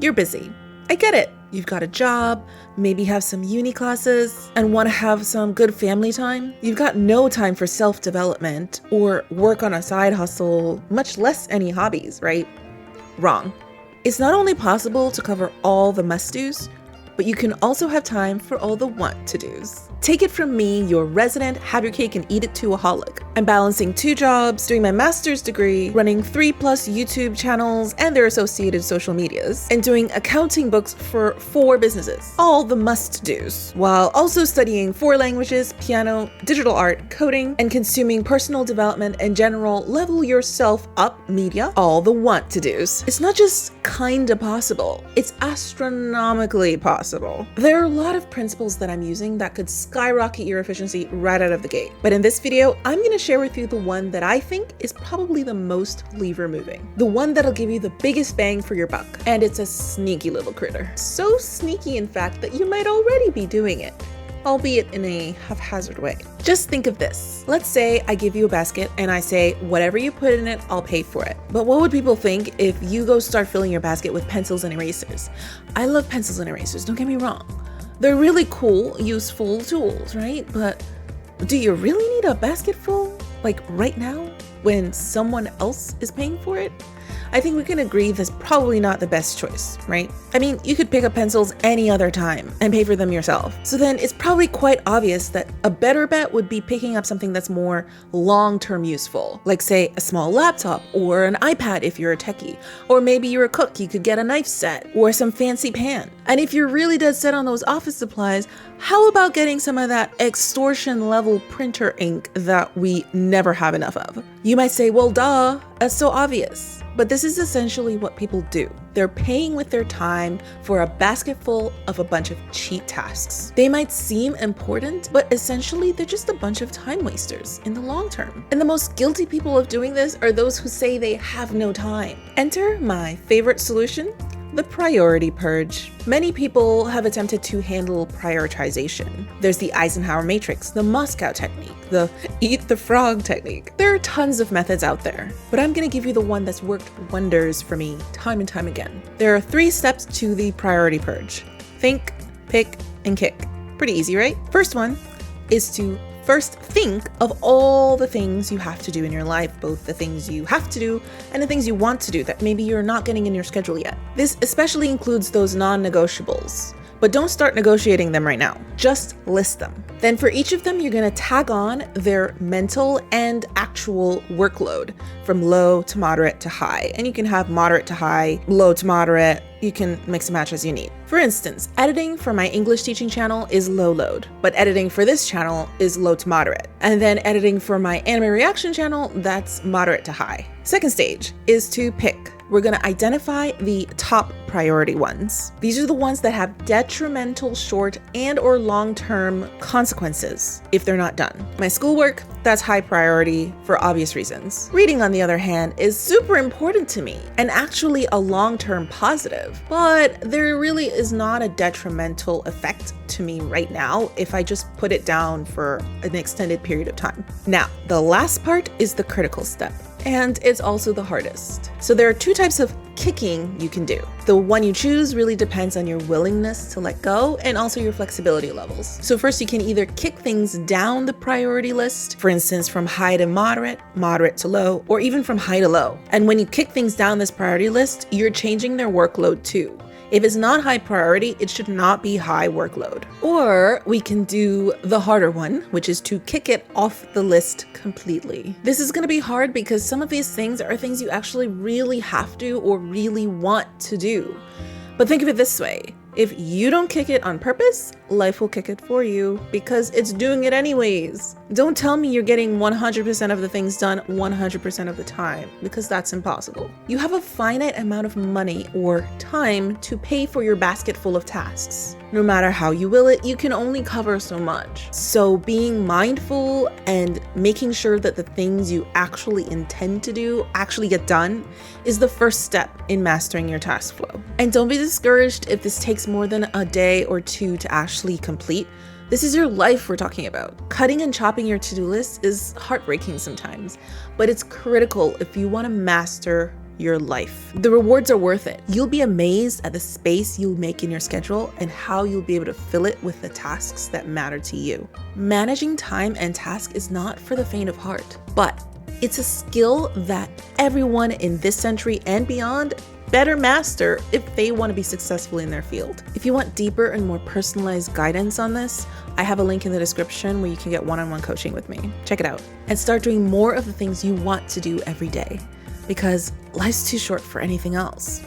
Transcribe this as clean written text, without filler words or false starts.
You're busy. I get it. You've got a job, maybe have some uni classes, and want to have some good family time. You've got no time for self-development or work on a side hustle, much less any hobbies, right? Wrong. It's not only possible to cover all the must-dos, but you can also have time for all the want-to-dos. Take it from me, your resident have-your-cake-and-eat-it-to-aholic. I'm balancing 2 jobs, doing my master's degree, running 3+ YouTube channels and their associated social medias, and doing accounting books for 4 businesses. All the must-dos, while also studying 4 languages, piano, digital art, coding, and consuming personal development and general level yourself up media. All the want-to-dos. It's not just kinda possible, it's astronomically possible. There are a lot of principles that I'm using that could skyrocket your efficiency right out of the gate. But in this video, I'm going to share with you the one that I think is probably the most lever moving. The one that'll give you the biggest bang for your buck. And it's a sneaky little critter. So sneaky, in fact, that you might already be doing it, albeit in a haphazard way. Just think of this. Let's say I give you a basket and I say, whatever you put in it, I'll pay for it. But what would people think if you go start filling your basket with pencils and erasers? I love pencils and erasers, don't get me wrong. They're really cool, useful tools, right? But do you really need a basket full, like right now, when someone else is paying for it? I think we can agree that's probably not the best choice, right? I mean, you could pick up pencils any other time and pay for them yourself. So then it's probably quite obvious that a better bet would be picking up something that's more long-term useful, like say a small laptop or an iPad if you're a techie, or maybe you're a cook, you could get a knife set or some fancy pan. And if you're really dead set on those office supplies, how about getting some of that extortion level printer ink that we never have enough of? You might say, well, duh, that's so obvious. But this is essentially what people do. They're paying with their time for a basket full of a bunch of cheap tasks. They might seem important, but essentially they're just a bunch of time wasters in the long term. And the most guilty people of doing this are those who say they have no time. Enter my favorite solution, the Priority Purge. Many people have attempted to handle prioritization. There's the Eisenhower matrix, the Moscow technique, the eat the frog technique. There are tons of methods out there, but I'm gonna give you the one that's worked wonders for me time and time again. There are 3 steps to the Priority Purge. Think, pick, and kick. Pretty easy, right? First one is to first think of all the things you have to do in your life, both the things you have to do and the things you want to do that maybe you're not getting in your schedule yet. This especially includes those non-negotiables, but don't start negotiating them right now. Just list them. Then for each of them, you're gonna tag on their mental and actual workload from low to moderate to high. And you can have moderate to high, low to moderate. You can mix and match as you need. For instance, editing for my English teaching channel is low load, but editing for this channel is low to moderate. And then editing for my anime reaction channel, that's moderate to high. Second stage is to pick. We're gonna identify the top priority ones. These are the ones that have detrimental short and or long-term consequences if they're not done. My schoolwork, that's high priority for obvious reasons. Reading, on the other hand, is super important to me and actually a long-term positive, but there really is not a detrimental effect to me right now if I just put it down for an extended period of time. Now, the last part is the critical step. And it's also the hardest. So there are 2 types of kicking you can do. The one you choose really depends on your willingness to let go and also your flexibility levels. So first you can either kick things down the priority list, for instance, from high to moderate, moderate to low, or even from high to low. And when you kick things down this priority list, you're changing their workload too. If it's not high priority, it should not be high workload. Or we can do the harder one, which is to kick it off the list completely. This is gonna be hard because some of these things are things you actually really have to or really want to do. But think of it this way. If you don't kick it on purpose, life will kick it for you because it's doing it anyways. Don't tell me you're getting 100% of the things done 100% of the time, because that's impossible. You have a finite amount of money or time to pay for your basket full of tasks. No matter how you will it, you can only cover so much. So being mindful and making sure that the things you actually intend to do actually get done is the first step in mastering your task flow. And don't be discouraged if this takes more than a day or 2 to actually complete. This is your life we're talking about. Cutting and chopping your to-do list is heartbreaking sometimes, but it's critical if you want to master your life. The rewards are worth it. You'll be amazed at the space you'll make in your schedule and how you'll be able to fill it with the tasks that matter to you. Managing time and tasks is not for the faint of heart, but it's a skill that everyone in this century and beyond better master if they want to be successful in their field. If you want deeper and more personalized guidance on this, I have a link in the description where you can get one-on-one coaching with me. Check it out and start doing more of the things you want to do every day, because life's too short for anything else.